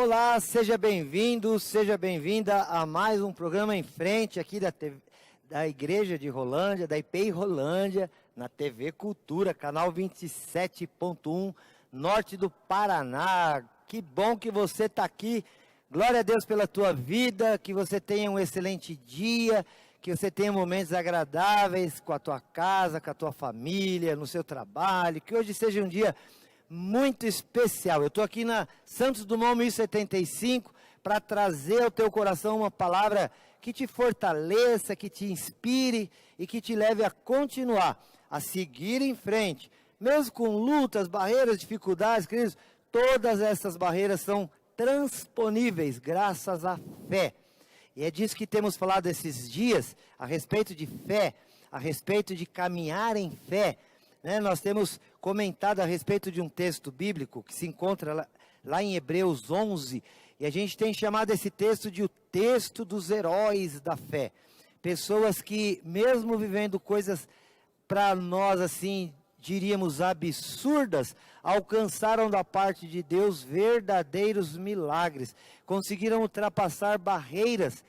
Olá, seja bem-vindo, seja bem-vinda a mais um programa em frente aqui da Igreja de Rolândia, da IPI Rolândia, na TV Cultura, canal 27.1, norte do Paraná. Que bom que você está aqui. Glória a Deus pela tua vida, que você tenha um excelente dia, que você tenha momentos agradáveis com a tua casa, com a tua família, no seu trabalho, que hoje seja um dia muito especial. Eu estou aqui na Santos Dumont 1075 para trazer ao teu coração uma palavra que te fortaleça, que te inspire e que te leve a continuar, a seguir em frente, mesmo com lutas, barreiras, dificuldades, queridos. Todas essas barreiras são transponíveis graças à fé. E é disso que temos falado esses dias, a respeito de fé, a respeito de caminhar em fé. Nós temos comentado a respeito de um texto bíblico que se encontra lá em Hebreus 11, e a gente tem chamado esse texto de o texto dos heróis da fé. Pessoas que, mesmo vivendo coisas para nós assim, diríamos absurdas, alcançaram da parte de Deus verdadeiros milagres, conseguiram ultrapassar barreiras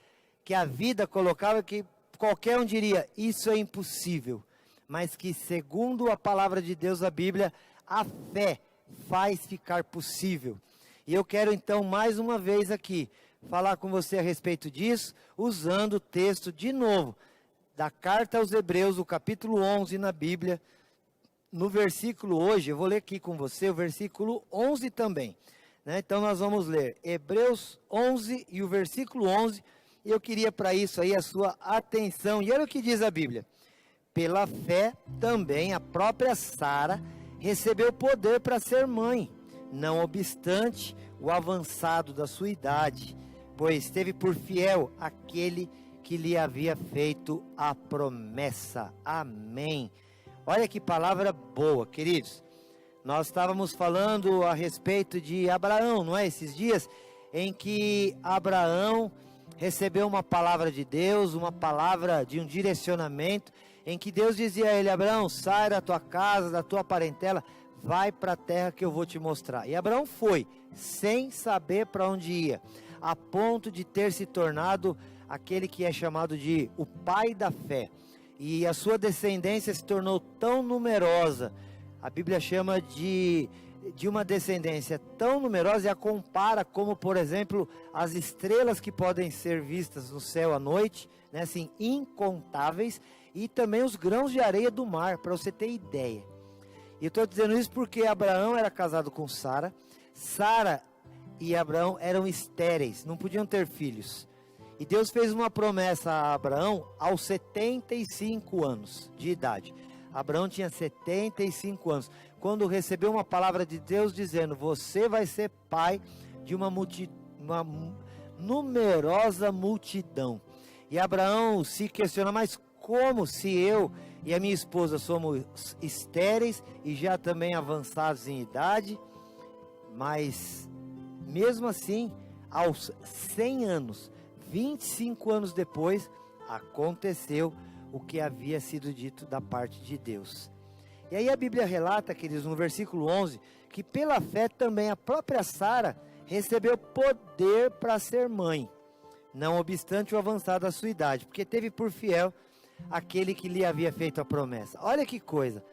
que a vida colocava, que qualquer um diria, isso é impossível, mas que segundo a palavra de Deus, a Bíblia, a fé faz ficar possível. E eu quero então mais uma vez aqui, falar com você a respeito disso, usando o texto de novo, da carta aos Hebreus, o capítulo 11 na Bíblia, no versículo hoje, eu vou ler aqui com você o versículo 11 também, Então nós vamos ler Hebreus 11 e o versículo 11, e eu queria para isso aí a sua atenção, e olha o que diz a Bíblia: pela fé também a própria Sara recebeu poder para ser mãe, não obstante o avançado da sua idade, pois teve por fiel aquele que lhe havia feito a promessa. Amém. Olha que palavra boa, queridos. Nós estávamos falando a respeito de Abraão, não é? Esses dias em que Abraão recebeu uma palavra de Deus, uma palavra de um direcionamento, em que Deus dizia a ele: Abraão, sai da tua casa, da tua parentela, vai para a terra que eu vou te mostrar. E Abraão foi, sem saber para onde ia, a ponto de ter se tornado aquele que é chamado de o pai da fé. E a sua descendência se tornou tão numerosa, a Bíblia chama de uma descendência tão numerosa, e a compara como, por exemplo, as estrelas que podem ser vistas no céu à noite, assim, incontáveis, e também os grãos de areia do mar, para você ter ideia. E eu estou dizendo isso porque Abraão era casado com Sara, Sara e Abraão eram estéreis, não podiam ter filhos. E Deus fez uma promessa a Abraão aos 75 anos de idade. Abraão tinha 75 anos, quando recebeu uma palavra de Deus dizendo: você vai ser pai de uma numerosa multidão. E Abraão se questiona: mas como, se eu e a minha esposa somos estéreis e já também avançados em idade? Mas mesmo assim, aos 100 anos, 25 anos depois, aconteceu o que havia sido dito da parte de Deus. E aí a Bíblia relata, queridos, no versículo 11, que pela fé também a própria Sara recebeu poder para ser mãe, não obstante o avançado da sua idade, porque teve por fiel aquele que lhe havia feito a promessa. Olha que coisa,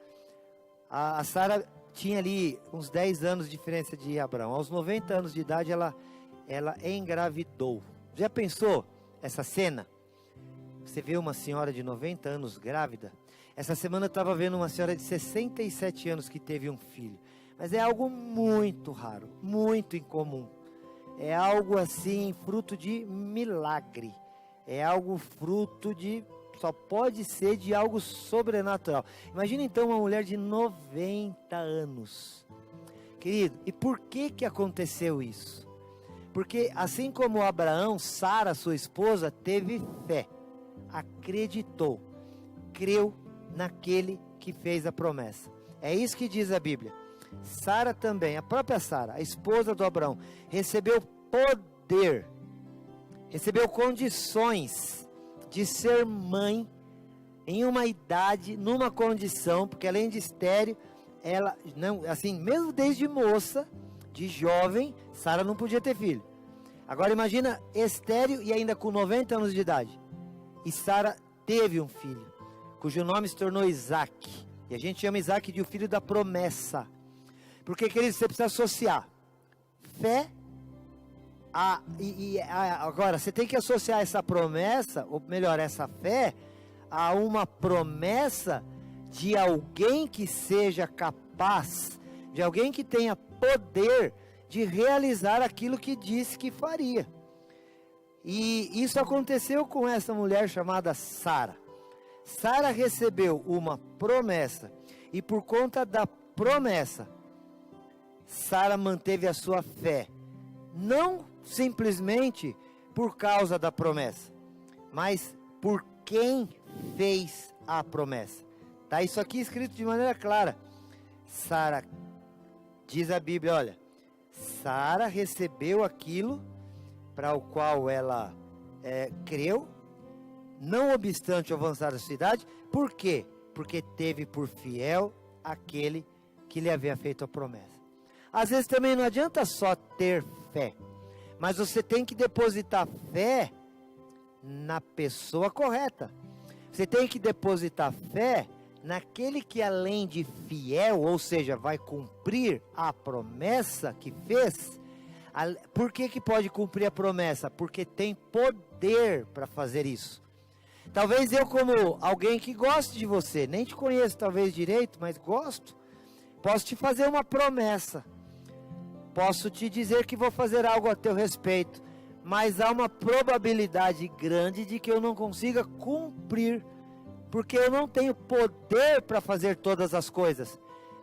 a Sara tinha ali uns 10 anos de diferença de Abraão. Aos 90 anos de idade ela engravidou. Já pensou essa cena? Você vê uma senhora de 90 anos grávida. Essa semana eu estava vendo uma senhora de 67 anos que teve um filho. Mas é algo muito raro, muito incomum. É algo assim, fruto de milagre. É algo fruto de... só pode ser de algo sobrenatural. Imagina então uma mulher de 90 anos. Querido, e por que aconteceu isso? Porque assim como Abraão, Sara, sua esposa, teve fé, acreditou, creu naquele que fez a promessa. É isso que diz a Bíblia. Sara também, a própria Sara, a esposa do Abraão, recebeu poder, recebeu condições de ser mãe em uma idade, numa condição, porque além de estéril, ela, não, assim, mesmo desde moça, de jovem, Sara não podia ter filho. Agora imagina estéril e ainda com 90 anos de idade. E Sara teve um filho, cujo nome se tornou Isaac. E a gente chama Isaac de o filho da promessa. Porque, querido, você precisa associar fé agora, você tem que associar essa promessa, ou melhor, essa fé, a uma promessa de alguém que seja capaz, de alguém que tenha poder de realizar aquilo que disse que faria. E isso aconteceu com essa mulher chamada Sara. Sara recebeu uma promessa, e por conta da promessa, Sara manteve a sua fé, não simplesmente por causa da promessa, mas por quem fez a promessa. Está isso aqui escrito de maneira clara. Sara, diz a Bíblia, olha, Sara recebeu aquilo para o qual ela creu, não obstante o avançar da sua idade. Por quê? Porque teve por fiel aquele que lhe havia feito a promessa. Às vezes também não adianta só ter fé, mas você tem que depositar fé na pessoa correta. Você tem que depositar fé naquele que, além de fiel, ou seja, vai cumprir a promessa que fez. Por que pode cumprir a promessa? Porque tem poder para fazer isso. Talvez eu, como alguém que goste de você, nem te conheço talvez direito, mas gosto, posso te fazer uma promessa. Posso te dizer que vou fazer algo a teu respeito, mas há uma probabilidade grande de que eu não consiga cumprir, porque eu não tenho poder para fazer todas as coisas.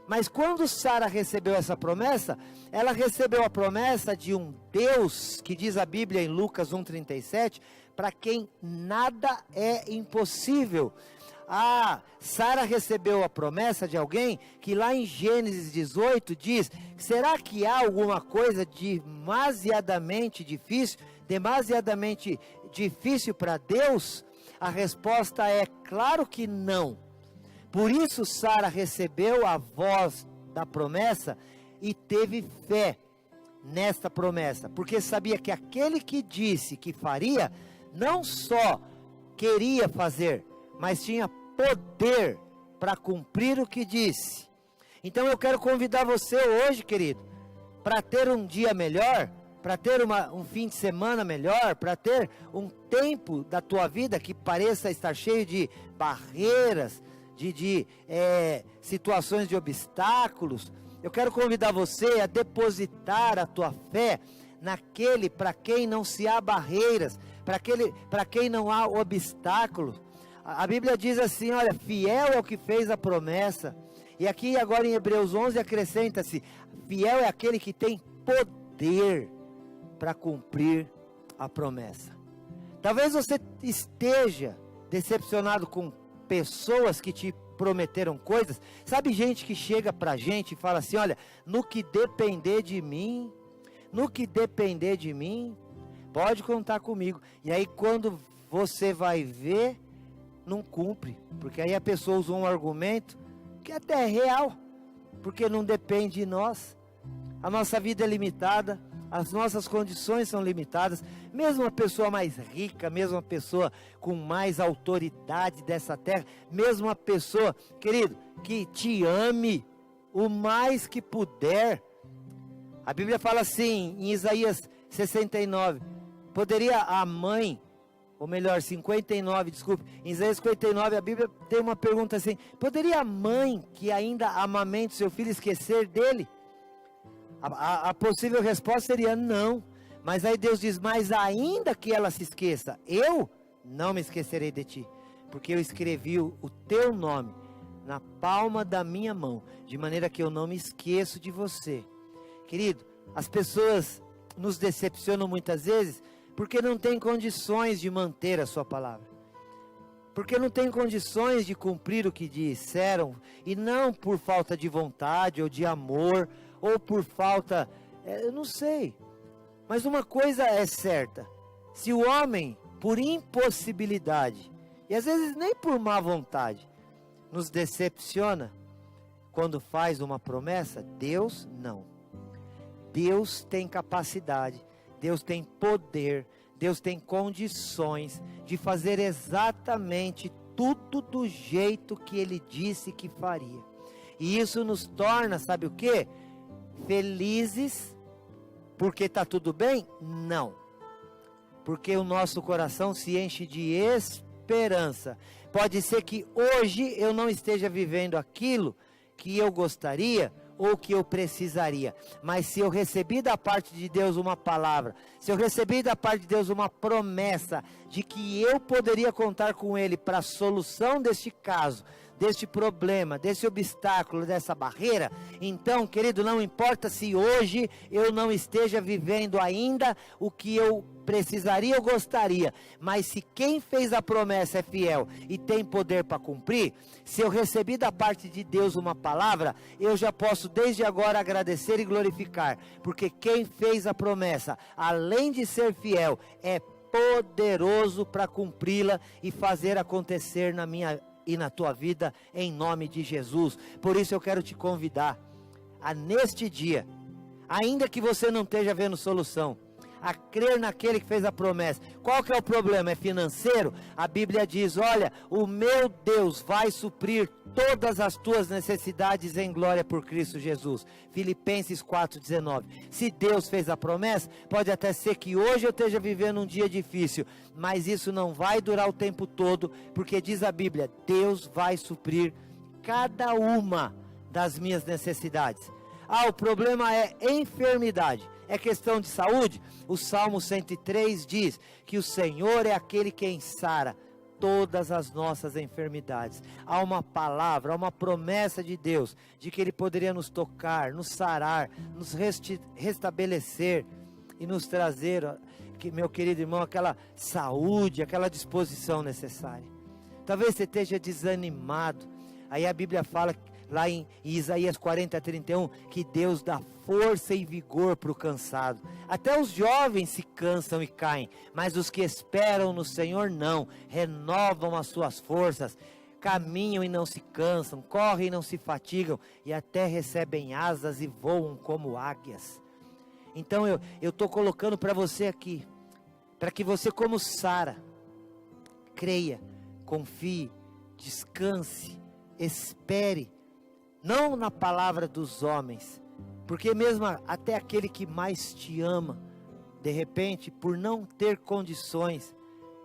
Mas quando Sara recebeu essa promessa, ela recebeu a promessa de um Deus, que diz a Bíblia em Lucas 1,37, para quem nada é impossível. Sara recebeu a promessa de alguém que lá em Gênesis 18 diz: será que há alguma coisa demasiadamente difícil para Deus? A resposta é claro que não. Por isso Sara recebeu a voz da promessa e teve fé nesta promessa, porque sabia que aquele que disse que faria, não só queria fazer, mas tinha poder para cumprir o que disse. Então eu quero convidar você hoje, querido, para ter um dia melhor, para ter um fim de semana melhor, para ter um tempo da tua vida que pareça estar cheio de barreiras, de situações de obstáculos. Eu quero convidar você a depositar a tua fé naquele para quem não se há barreiras, para quem não há obstáculos. A Bíblia diz assim, olha, fiel é o que fez a promessa. E aqui agora em Hebreus 11 acrescenta-se, fiel é aquele que tem poder para cumprir a promessa. Talvez você esteja decepcionado com pessoas que te prometeram coisas. Sabe, gente que chega pra gente e fala assim, olha, no que depender de mim, pode contar comigo. E aí quando você vai ver, não cumpre, porque aí a pessoa usou um argumento que até é real, porque não depende de nós. A nossa vida é limitada, as nossas condições são limitadas. Mesmo a pessoa mais rica, mesmo a pessoa com mais autoridade dessa terra, mesmo a pessoa, querido, que te ame o mais que puder. A Bíblia fala assim, em Isaías 69, poderia a mãe, ou melhor, 59, desculpe, em Isaías 59 a Bíblia tem uma pergunta assim, poderia a mãe que ainda amamenta o seu filho esquecer dele? A possível resposta seria não, mas aí Deus diz, mas ainda que ela se esqueça, eu não me esquecerei de ti, porque eu escrevi o teu nome na palma da minha mão, de maneira que eu não me esqueço de você. Querido, as pessoas nos decepcionam muitas vezes, porque não tem condições de manter a sua palavra, porque não tem condições de cumprir o que disseram, e não por falta de vontade, ou de amor, ou por falta, eu não sei, mas uma coisa é certa, se o homem, por impossibilidade, e às vezes nem por má vontade, nos decepciona, quando faz uma promessa, Deus não. Deus tem capacidade, Deus tem poder, Deus tem condições de fazer exatamente tudo do jeito que Ele disse que faria. E isso nos torna, sabe o quê? Felizes, porque está tudo bem? Não. Porque o nosso coração se enche de esperança. Pode ser que hoje eu não esteja vivendo aquilo que eu gostaria ou que eu precisaria, mas se eu recebi da parte de Deus uma palavra, se eu recebi da parte de Deus uma promessa de que eu poderia contar com Ele para a solução deste caso, deste problema, desse obstáculo, dessa barreira, então, querido, não importa se hoje eu não esteja vivendo ainda o que eu precisaria ou gostaria, mas se quem fez a promessa é fiel e tem poder para cumprir, se eu recebi da parte de Deus uma palavra, eu já posso desde agora agradecer e glorificar, porque quem fez a promessa, além de ser fiel, é poderoso para cumpri-la e fazer acontecer na minha e na tua vida, em nome de Jesus. Por isso eu quero te convidar a neste dia, ainda que você não esteja vendo solução, a crer naquele que fez a promessa. Qual que é o problema? É financeiro? A Bíblia diz, olha, o meu Deus vai suprir todas as tuas necessidades em glória por Cristo Jesus. Filipenses 4,19. Se Deus fez a promessa, pode até ser que hoje eu esteja vivendo um dia difícil, mas isso não vai durar o tempo todo, porque diz a Bíblia, Deus vai suprir cada uma das minhas necessidades. Ah, o problema é enfermidade. É questão de saúde? O Salmo 103 diz que o Senhor é aquele quem sara todas as nossas enfermidades. Há uma palavra, há uma promessa de Deus, de que Ele poderia nos tocar, nos sarar, nos restabelecer e nos trazer, meu querido irmão, aquela saúde, aquela disposição necessária. Talvez você esteja desanimado, aí a Bíblia fala lá em Isaías 40:31, que Deus dá força e vigor para o cansado. Até os jovens se cansam e caem, mas os que esperam no Senhor não, renovam as suas forças, caminham e não se cansam, correm e não se fatigam, e até recebem asas e voam como águias. Então eu estou colocando para você aqui, para que você, como Sara, creia, confie, descanse, espere, não na palavra dos homens, porque mesmo até aquele que mais te ama, de repente, por não ter condições,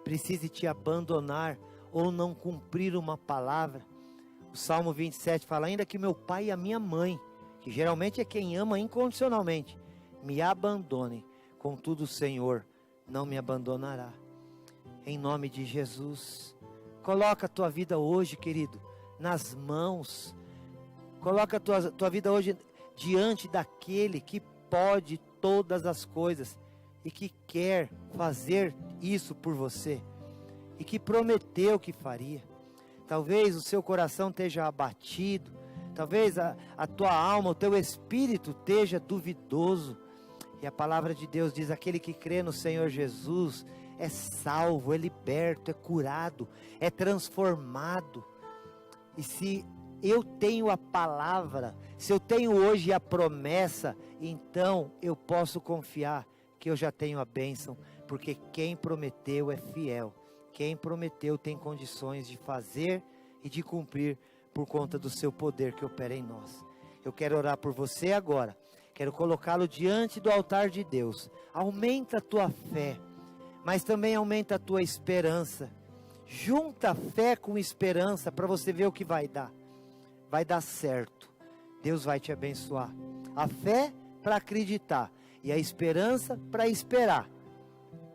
precise te abandonar ou não cumprir uma palavra. O Salmo 27 fala, ainda que meu pai e a minha mãe, que geralmente é quem ama incondicionalmente, me abandonem, contudo o Senhor não me abandonará. Em nome de Jesus, coloca a tua vida hoje, querido, nas mãos. Coloca a tua vida hoje diante daquele que pode todas as coisas e que quer fazer isso por você e que prometeu que faria. Talvez o seu coração esteja abatido, talvez a tua alma, o teu espírito esteja duvidoso, e a palavra de Deus diz, aquele que crê no Senhor Jesus é salvo, é liberto, é curado, é transformado. E se eu tenho a palavra, se eu tenho hoje a promessa, então eu posso confiar que eu já tenho a bênção, porque quem prometeu é fiel, quem prometeu tem condições de fazer e de cumprir por conta do seu poder que opera em nós. Eu quero orar por você agora, quero colocá-lo diante do altar de Deus. Aumenta a tua fé, mas também aumenta a tua esperança. Junta fé com esperança para você ver o que vai dar. Vai dar certo, Deus vai te abençoar. A fé para acreditar e a esperança para esperar,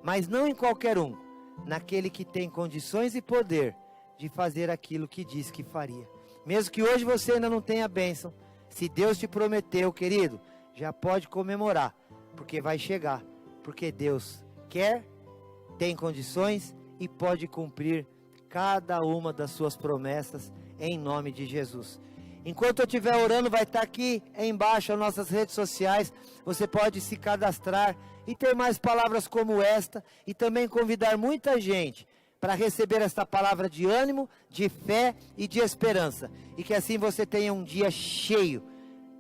mas não em qualquer um, naquele que tem condições e poder de fazer aquilo que diz que faria. Mesmo que hoje você ainda não tenha bênção, se Deus te prometeu, querido, já pode comemorar, porque vai chegar, porque Deus quer, tem condições e pode cumprir cada uma das suas promessas, em nome de Jesus. Enquanto eu estiver orando, vai estar aqui embaixo as nossas redes sociais. Você pode se cadastrar e ter mais palavras como esta. E também convidar muita gente para receber esta palavra de ânimo, de fé e de esperança. E que assim você tenha um dia cheio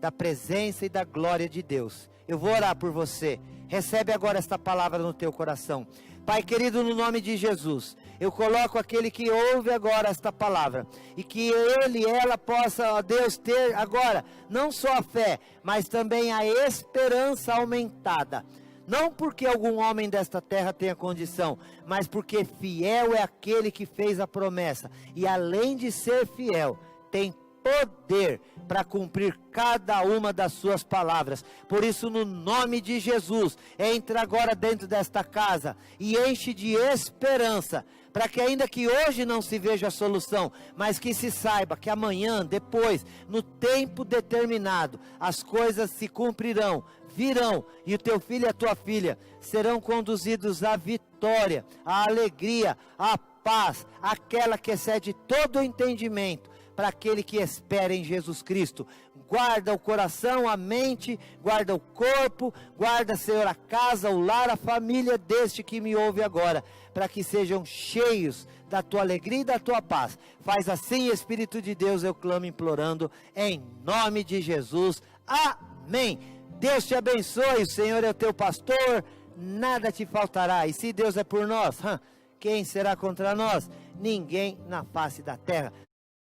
da presença e da glória de Deus. eu vou orar por você. Recebe agora esta palavra no teu coração. Pai querido, no nome de Jesus, eu coloco aquele que ouve agora esta palavra, e que ele e ela possa, ó Deus, ter agora, não só a fé, mas também a esperança aumentada. Não porque algum homem desta terra tenha condição, mas porque fiel é aquele que fez a promessa, e além de ser fiel, tem poder para cumprir cada uma das suas palavras. Por isso, no nome de Jesus, entra agora dentro desta casa e enche de esperança, para que ainda que hoje não se veja a solução, mas que se saiba que amanhã, depois, no tempo determinado, as coisas se cumprirão, virão, e o teu filho e a tua filha serão conduzidos à vitória, à alegria, à paz, aquela que excede todo o entendimento, para aquele que espera em Jesus Cristo. Guarda o coração, a mente, guarda o corpo, guarda, Senhor, a casa, o lar, a família deste que me ouve agora, para que sejam cheios da tua alegria e da tua paz. Faz assim, Espírito de Deus, eu clamo implorando, em nome de Jesus, amém. Deus te abençoe, o Senhor é o teu pastor, nada te faltará, e se Deus é por nós, quem será contra nós? Ninguém na face da terra.